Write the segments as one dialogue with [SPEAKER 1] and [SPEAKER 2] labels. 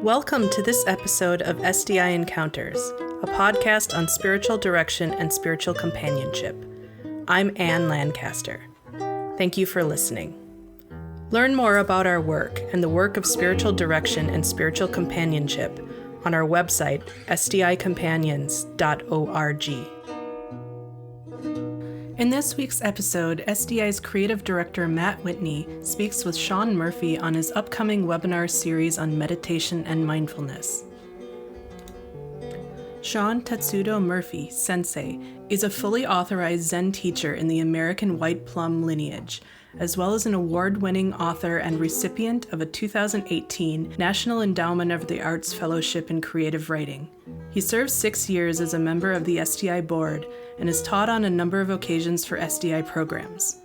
[SPEAKER 1] Welcome to this episode of SDI Encounters, a podcast on spiritual direction and spiritual companionship. I'm Anne Lancaster. Thank you for listening. Learn more about our work and the work of spiritual direction and spiritual companionship on our website, sdicompanions.org. In this week's episode, SDI's creative director Matt Whitney speaks with Sean Murphy on his upcoming webinar series on meditation and mindfulness. Sean Tatsudo Murphy, Sensei, is a fully authorized Zen teacher in the American White Plum lineage, as well as an award-winning author and recipient of a 2018 National Endowment of the Arts Fellowship in Creative Writing. He served 6 years as a member of the SDI board and has taught on a number of occasions for SDI programs.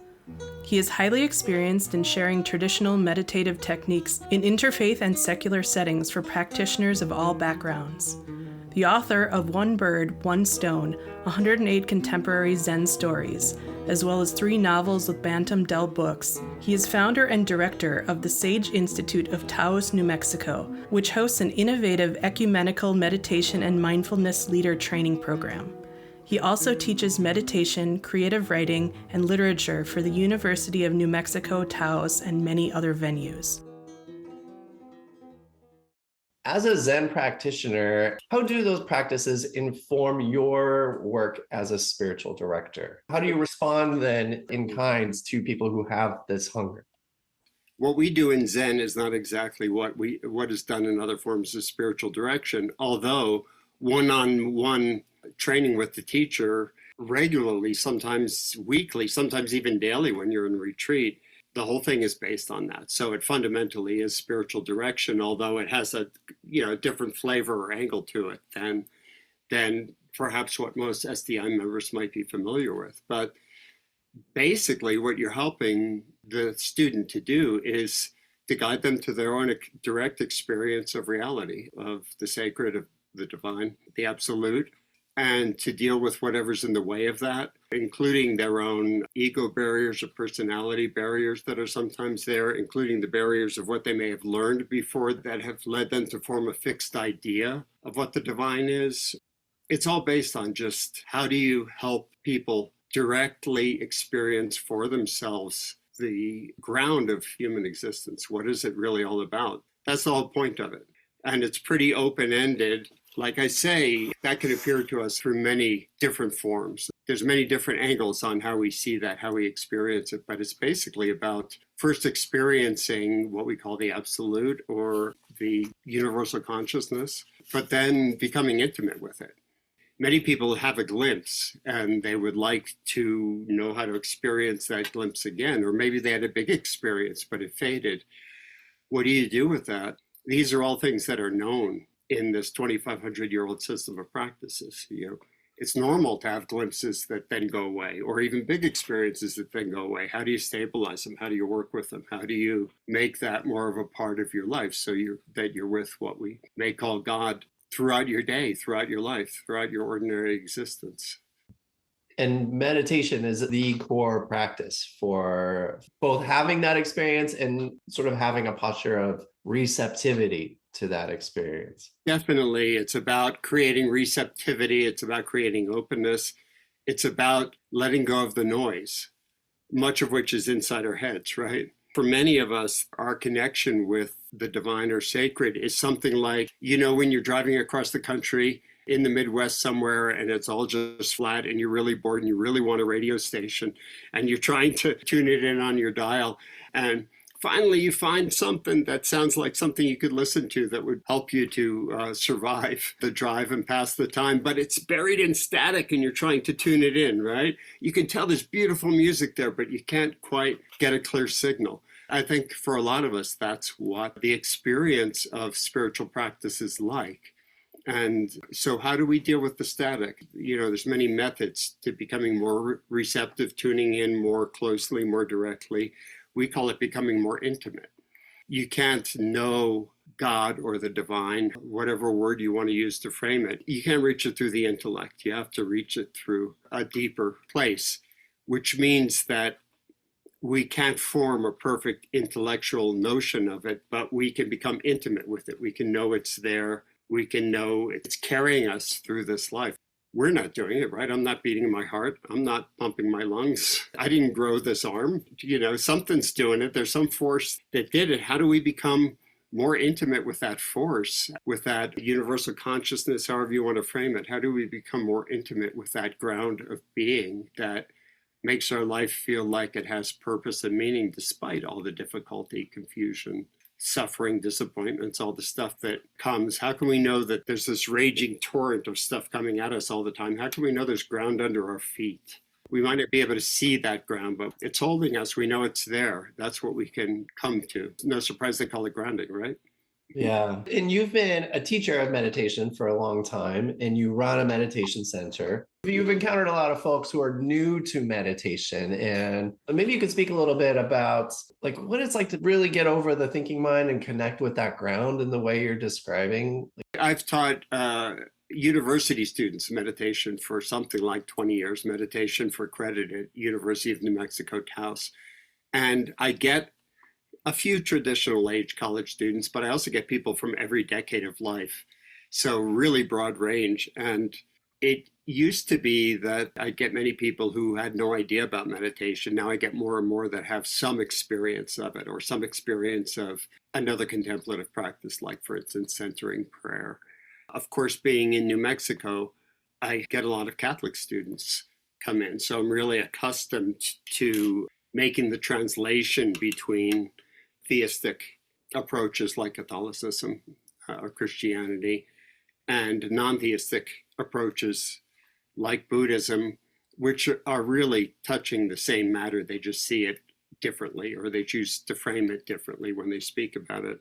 [SPEAKER 1] He is highly experienced in sharing traditional meditative techniques in interfaith and secular settings for practitioners of all backgrounds. The author of One Bird, One Stone, 108 Contemporary Zen Stories, as well as 3 novels with Bantam Dell Books, he is founder and director of the Sage Institute of Taos, New Mexico, which hosts an innovative ecumenical meditation and mindfulness leader training program. He also teaches meditation, creative writing, and literature for the University of New Mexico, Taos, and many other venues.
[SPEAKER 2] As a Zen practitioner, how do those practices inform your work as a spiritual director? How do you respond then in kinds to people who have this hunger?
[SPEAKER 3] What we do in Zen is not exactly what is done in other forms of spiritual direction, although one-on-one training with the teacher regularly, sometimes weekly, sometimes even daily when you're in retreat, the whole thing is based on that. So it fundamentally is spiritual direction, although it has a different flavor or angle to it than perhaps what most SDI members might be familiar with. But basically what you're helping the student to do is to guide them to their own direct experience of reality, of the sacred, of the divine, the absolute, and to deal with whatever's in the way of that, including their own ego barriers or personality barriers that are sometimes there, including the barriers of what they may have learned before that have led them to form a fixed idea of what the divine is. It's all based on just how do you help people directly experience for themselves the ground of human existence. What is it really all about? That's the whole point of it. And it's pretty open-ended. Like I say, that can appear to us through many different forms. There's many different angles on how we see that, how we experience it, but it's basically about first experiencing what we call the absolute or the universal consciousness, but then becoming intimate with it. Many people have a glimpse and they would like to know how to experience that glimpse again, or maybe they had a big experience, but it faded. What do you do with that? These are all things that are known in this 2,500-year-old system of practices. It's normal to have glimpses that then go away, or even big experiences that then go away. How do you stabilize them? How do you work with them? How do you make that more of a part of your life so that you're with what we may call God throughout your day, throughout your life, throughout your ordinary existence?
[SPEAKER 2] And meditation is the core practice for both having that experience and sort of having a posture of receptivity to that experience.
[SPEAKER 3] Definitely. It's about creating receptivity. It's about creating openness. It's about letting go of the noise, much of which is inside our heads, right? For many of us, our connection with the divine or sacred is something like, when you're driving across the country in the Midwest somewhere and it's all just flat and you're really bored and you really want a radio station and you're trying to tune it in on your dial, and finally you find something that sounds like something you could listen to that would help you to survive the drive and pass the time, but it's buried in static and you're trying to tune it in, right? You can tell there's beautiful music there, but you can't quite get a clear signal. I think for a lot of us, that's what the experience of spiritual practice is like. And so how do we deal with the static? There's many methods to becoming more receptive, tuning in more closely, more directly. We call it becoming more intimate. You can't know God or the divine, whatever word you want to use to frame it. You can't reach it through the intellect. You have to reach it through a deeper place, which means that we can't form a perfect intellectual notion of it, but we can become intimate with it. We can know it's there. We can know it's carrying us through this life. We're not doing it, right? I'm not beating my heart. I'm not pumping my lungs. I didn't grow this arm. Something's doing it. There's some force that did it. How do we become more intimate with that force, with that universal consciousness, however you want to frame it? How do we become more intimate with that ground of being that makes our life feel like it has purpose and meaning despite all the difficulty, confusion, suffering, disappointments, all the stuff that comes? How can we know that there's this raging torrent of stuff coming at us all the time? How can we know there's ground under our feet? We might not be able to see that ground, but it's holding us. We know it's there. That's what we can come to. No surprise they call it grounding, right?
[SPEAKER 2] Yeah. And you've been a teacher of meditation for a long time, and you run a meditation center. You've encountered a lot of folks who are new to meditation, and maybe you could speak a little bit about like what it's like to really get over the thinking mind and connect with that ground in the way you're describing.
[SPEAKER 3] I've taught university students meditation for something like 20 years, meditation for credit at University of New Mexico, Taos. And I get a few traditional age college students, but I also get people from every decade of life. So really broad range. And it used to be that I'd get many people who had no idea about meditation. Now I get more and more that have some experience of it or some experience of another contemplative practice, like for instance, centering prayer. Of course, being in New Mexico, I get a lot of Catholic students come in. So I'm really accustomed to making the translation between theistic approaches like Catholicism or Christianity and non-theistic approaches like Buddhism, which are really touching the same matter. They just see it differently, or they choose to frame it differently when they speak about it.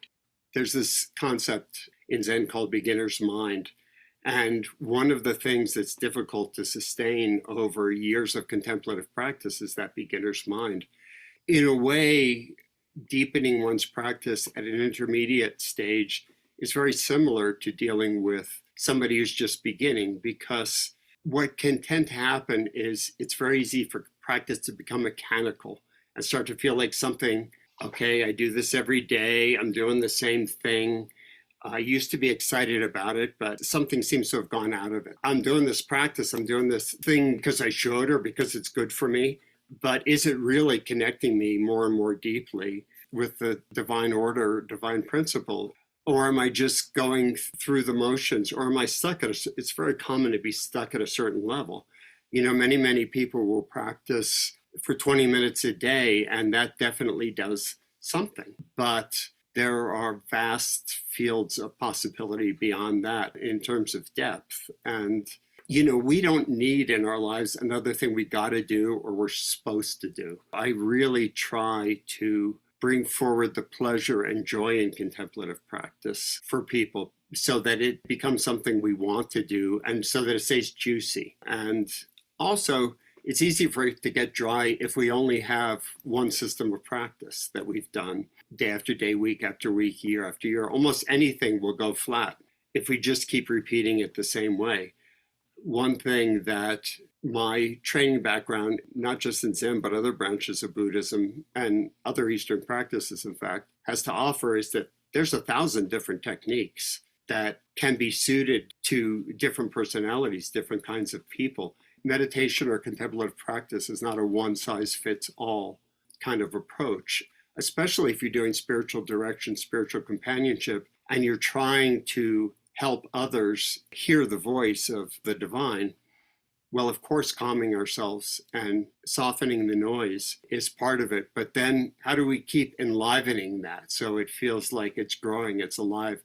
[SPEAKER 3] There's this concept in Zen called beginner's mind. And one of the things that's difficult to sustain over years of contemplative practice is that beginner's mind. In a way, deepening one's practice at an intermediate stage is very similar to dealing with somebody who's just beginning, because what can tend to happen is it's very easy for practice to become mechanical and start to feel like something, okay, I do this every day, I'm doing the same thing. I used to be excited about it, but something seems to have gone out of it. I'm doing this practice, I'm doing this thing because I should or because it's good for me. But is it really connecting me more and more deeply with the divine order, divine principle? Or am I just going through the motions? Or am I stuck at it's very common to be stuck at a certain level. Many, many people will practice for 20 minutes a day, and that definitely does something. But there are vast fields of possibility beyond that in terms of depth. And we don't need in our lives another thing we got to do or we're supposed to do. I really try to bring forward the pleasure and joy in contemplative practice for people so that it becomes something we want to do and so that it stays juicy. And also, it's easy for it to get dry if we only have one system of practice that we've done day after day, week after week, year after year. Almost anything will go flat if we just keep repeating it the same way. One thing that my training background, not just in Zen, but other branches of Buddhism and other Eastern practices, in fact, has to offer is that there's 1,000 different techniques that can be suited to different personalities, different kinds of people. Meditation or contemplative practice is not a one-size-fits-all kind of approach, especially if you're doing spiritual direction, spiritual companionship, and you're trying to help others hear the voice of the divine. Well, of course, calming ourselves and softening the noise is part of it. But then how do we keep enlivening that so it feels like it's growing, it's alive?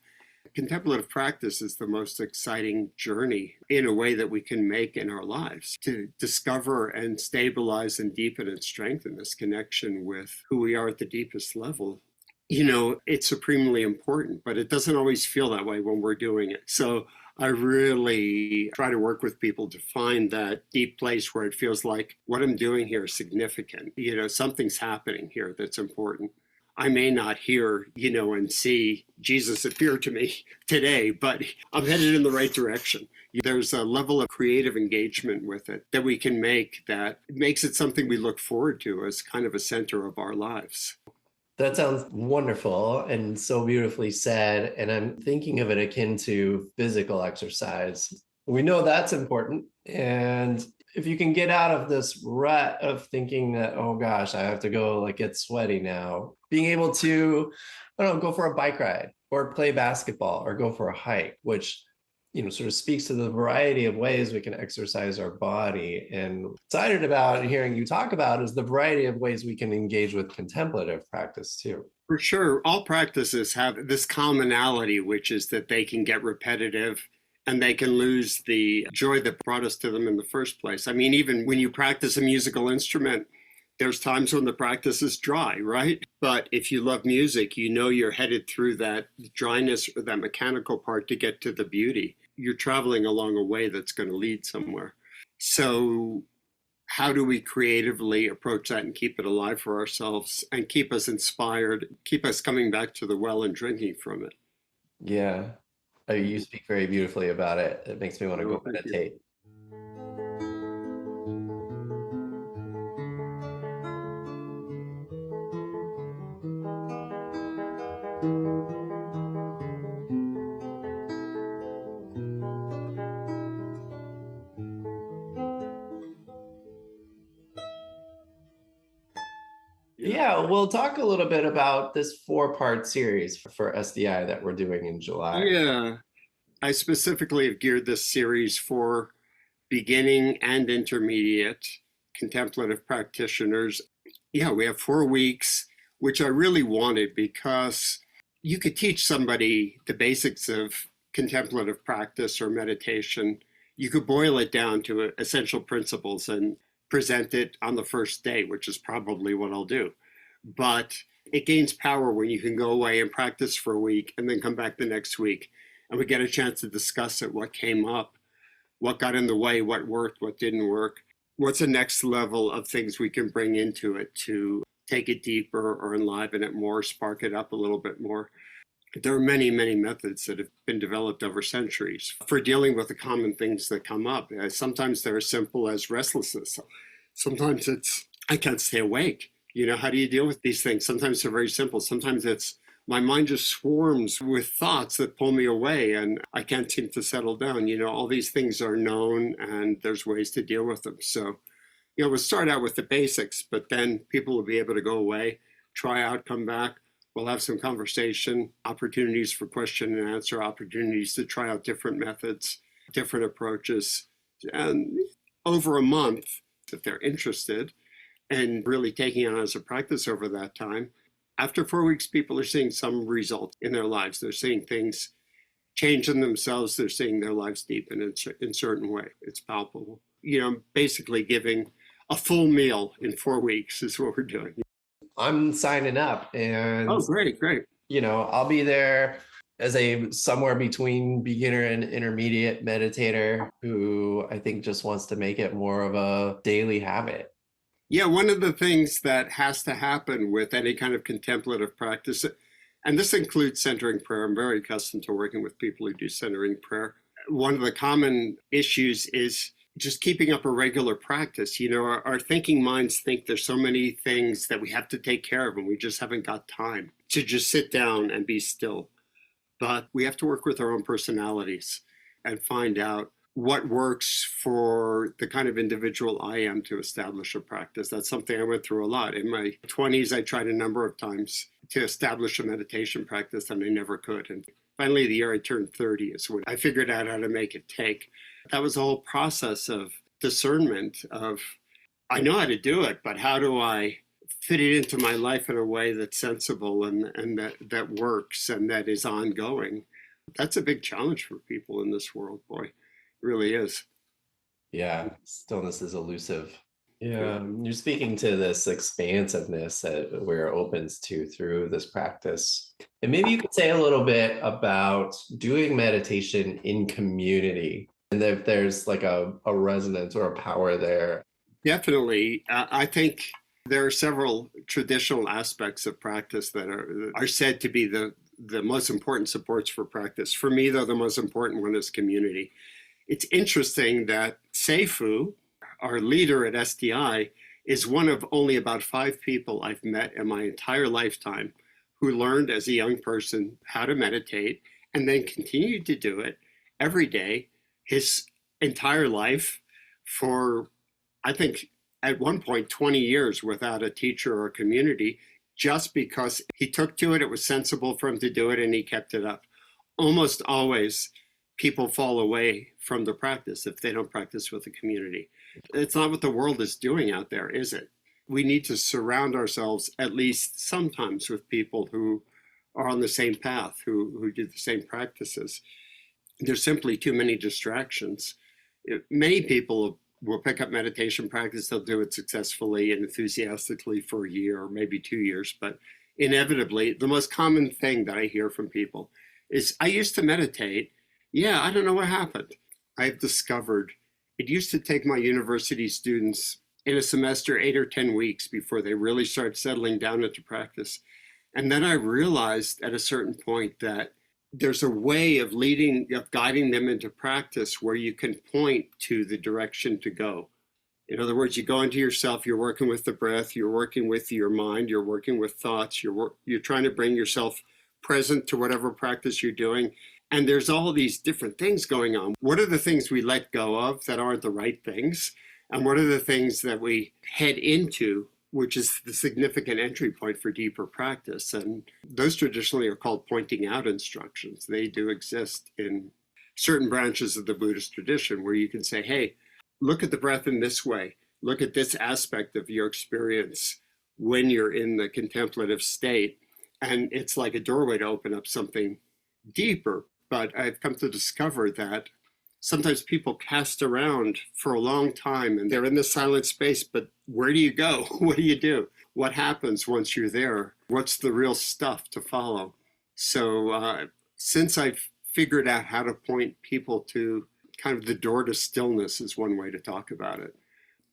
[SPEAKER 3] Contemplative practice is the most exciting journey in a way that we can make in our lives to discover and stabilize and deepen and strengthen this connection with who we are at the deepest level. It's supremely important, but it doesn't always feel that way when we're doing it. So I really try to work with people to find that deep place where it feels like what I'm doing here is significant. Something's happening here that's important. I may not hear, and see Jesus appear to me today, but I'm headed in the right direction. There's a level of creative engagement with it that we can make that makes it something we look forward to as kind of a center of our lives.
[SPEAKER 2] That sounds wonderful and so beautifully said. And I'm thinking of it akin to physical exercise. We know that's important. And if you can get out of this rut of thinking that, oh gosh, I have to go get sweaty now, being able to, I don't know, go for a bike ride or play basketball or go for a hike, which sort of speaks to the variety of ways we can exercise our body. And excited about hearing you talk about is the variety of ways we can engage with contemplative practice too.
[SPEAKER 3] For sure. All practices have this commonality, which is that they can get repetitive and they can lose the joy that brought us to them in the first place. I mean, even when you practice a musical instrument, there's times when the practice is dry, right? But if you love music, you're headed through that dryness or that mechanical part to get to the beauty. You're traveling along a way that's going to lead somewhere. So how do we creatively approach that and keep it alive for ourselves and keep us inspired, keep us coming back to the well and drinking from it?
[SPEAKER 2] Yeah. You speak very beautifully about it. It makes me want to go meditate. Yeah, we'll talk a little bit about this 4-part series for SDI that we're doing in July.
[SPEAKER 3] Yeah, I specifically have geared this series for beginning and intermediate contemplative practitioners. Yeah, we have 4 weeks, which I really wanted because you could teach somebody the basics of contemplative practice or meditation. You could boil it down to essential principles and present it on the first day, which is probably what I'll do. But it gains power when you can go away and practice for a week and then come back the next week. And we get a chance to discuss it, what came up, what got in the way, what worked, what didn't work. What's the next level of things we can bring into it to take it deeper or enliven it more, spark it up a little bit more. There are many, many methods that have been developed over centuries for dealing with the common things that come up. Sometimes they're as simple as restlessness. Sometimes it's, I can't stay awake. How do you deal with these things? Sometimes they're very simple. Sometimes it's, my mind just swarms with thoughts that pull me away and I can't seem to settle down. All these things are known and there's ways to deal with them. So, we'll start out with the basics, but then people will be able to go away, try out, come back. We'll have some conversation, opportunities for question and answer, opportunities to try out different methods, different approaches. And over a month, if they're interested and really taking it on as a practice over that time, after 4 weeks, people are seeing some results in their lives. They're seeing things change in themselves. They're seeing their lives deepen in certain way. It's palpable. Basically giving a full meal in 4 weeks is what we're doing.
[SPEAKER 2] I'm signing up, and
[SPEAKER 3] oh, great.
[SPEAKER 2] I'll be there as a somewhere between beginner and intermediate meditator who I think just wants to make it more of a daily habit.
[SPEAKER 3] Yeah, one of the things that has to happen with any kind of contemplative practice, and this includes centering prayer. I'm very accustomed to working with people who do centering prayer. One of the common issues is just keeping up a regular practice. Our thinking minds think there's so many things that we have to take care of and we just haven't got time to just sit down and be still. But we have to work with our own personalities and find out what works for the kind of individual I am to establish a practice. That's something I went through a lot. In my 20s, I tried a number of times to establish a meditation practice and I never could. And finally, the year I turned 30 is when I figured out how to make it take. That was a whole process of discernment of, I know how to do it, but how do I fit it into my life in a way that's sensible and that works and that is ongoing? That's a big challenge for people in this world, boy. It really is.
[SPEAKER 2] Yeah, stillness is elusive. Yeah, you're speaking to this expansiveness that we're opens to through this practice. And maybe you could say a little bit about doing meditation in community and if there's a resonance or a power there.
[SPEAKER 3] Definitely. I think There are several traditional aspects of practice that are said to be the most important supports for practice. For me, though, the most important one is community. It's interesting that Seifu, our leader at SDI, is one of only about 5 people I've met in my entire lifetime who learned as a young person how to meditate and then continued to do it every day, his entire life for, I think, at one point, 20 years without a teacher or a community, just because he took to it, it was sensible for him to do it, and he kept it up. Almost always, people fall away from the practice if they don't practice with a community. It's not what the world is doing out there, is it? We need to surround ourselves, at least sometimes, with people who are on the same path, who do the same practices. There's simply too many distractions. Many people will pick up meditation practice, they'll do it successfully and enthusiastically for a year or maybe 2 years, but inevitably, the most common thing that I hear from people is, I used to meditate. Yeah, I don't know what happened. I've discovered it used to take my university students in a semester 8 or 10 weeks before they really start settling down into practice. And then I realized at a certain point that there's a way of guiding them into practice where you can point to the direction to go. In other words, you go into yourself, you're working with the breath, you're working with your mind, you're working with thoughts, you're trying to bring yourself present to whatever practice you're doing. And there's all these different things going on. What are the things we let go of that aren't the right things? And what are the things that we head into, which is the significant entry point for deeper practice? And those traditionally are called pointing out instructions. They do exist in certain branches of the Buddhist tradition where you can say, hey, look at the breath in this way. Look at this aspect of your experience when you're in the contemplative state. And it's like a doorway to open up something deeper. But I've come to discover that sometimes people cast around for a long time and they're in the silent space, but where do you go? What do you do? What happens once you're there? What's the real stuff to follow? So since I've figured out how to point people to kind of the door to stillness is one way to talk about it.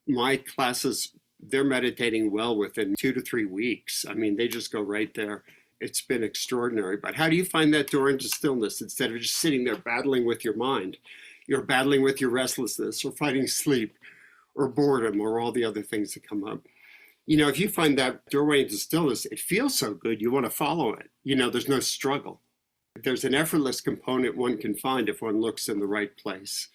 [SPEAKER 3] My classes, they're meditating well within 2 to 3 weeks. I mean, they just go right there. It's been extraordinary. But how do you find that door into stillness instead of just sitting there battling with your mind? You're battling with your restlessness or fighting sleep or boredom or all the other things that come up. You know, if you find that doorway into stillness, it feels so good, you want to follow it. You know, there's no struggle. There's an effortless component one can find if one looks in the right place.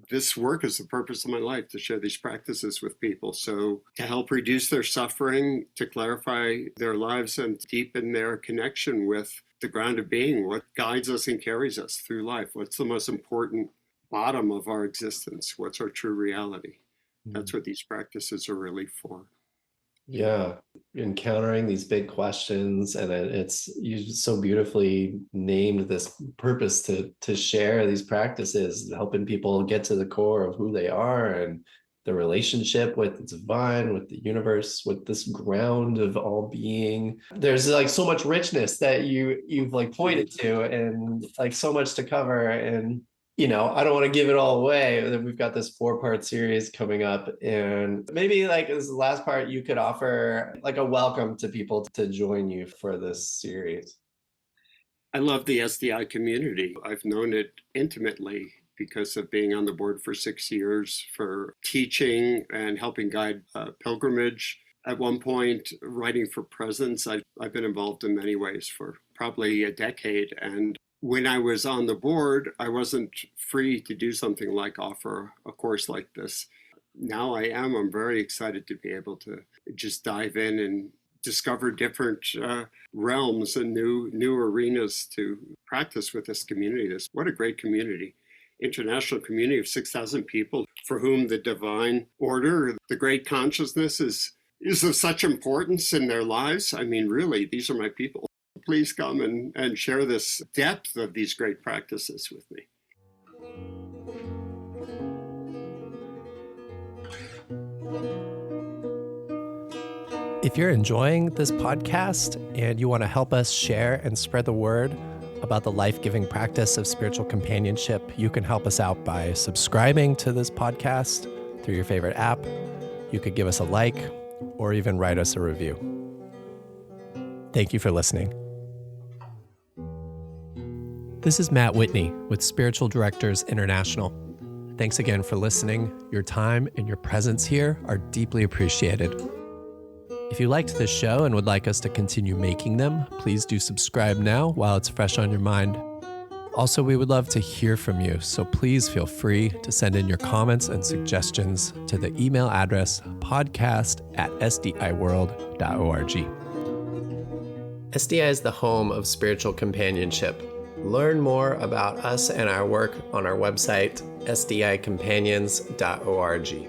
[SPEAKER 3] This work is the purpose of my life, to share these practices with people. So to help reduce their suffering, to clarify their lives and deepen their connection with the ground of being, what guides us and carries us through life. What's the most important bottom of our existence? What's our true reality? That's what these practices are really for.
[SPEAKER 2] Yeah, encountering these big questions, and it's you so beautifully named this purpose to share these practices, helping people get to the core of who they are and the relationship with the divine, with the universe, with this ground of all being. There's like so much richness that you've like pointed to, and like so much to cover. And you know, I don't want to give it all away. We've got this 4-part series coming up, and maybe like as the last part, you could offer like a welcome to people to join you for this series.
[SPEAKER 3] I love the SDI community. I've known it intimately because of being on the board for 6 years, for teaching and helping guide pilgrimage. At one point, writing for Presence. I've been involved in many ways for probably a decade. And when I was on the board, I wasn't free to do something like offer a course like this. Now I am. I'm very excited to be able to just dive in and discover different realms and new arenas to practice with this community. What a great community. International community of 6,000 people for whom the divine order, the great consciousness is of such importance in their lives. I mean, really, these are my people. Please come and share this depth of these great practices with me.
[SPEAKER 4] If you're enjoying this podcast and you want to help us share and spread the word about the life-giving practice of spiritual companionship, you can help us out by subscribing to this podcast through your favorite app. You could give us a like or even write us a review. Thank you for listening. This is Matt Whitney with Spiritual Directors International. Thanks again for listening. Your time and your presence here are deeply appreciated. If you liked this show and would like us to continue making them, please do subscribe now while it's fresh on your mind. Also, we would love to hear from you, so please feel free to send in your comments and suggestions to the email address podcast@sdiworld.org. SDI is the home of spiritual companionship. Learn more about us and our work on our website, sdicompanions.org.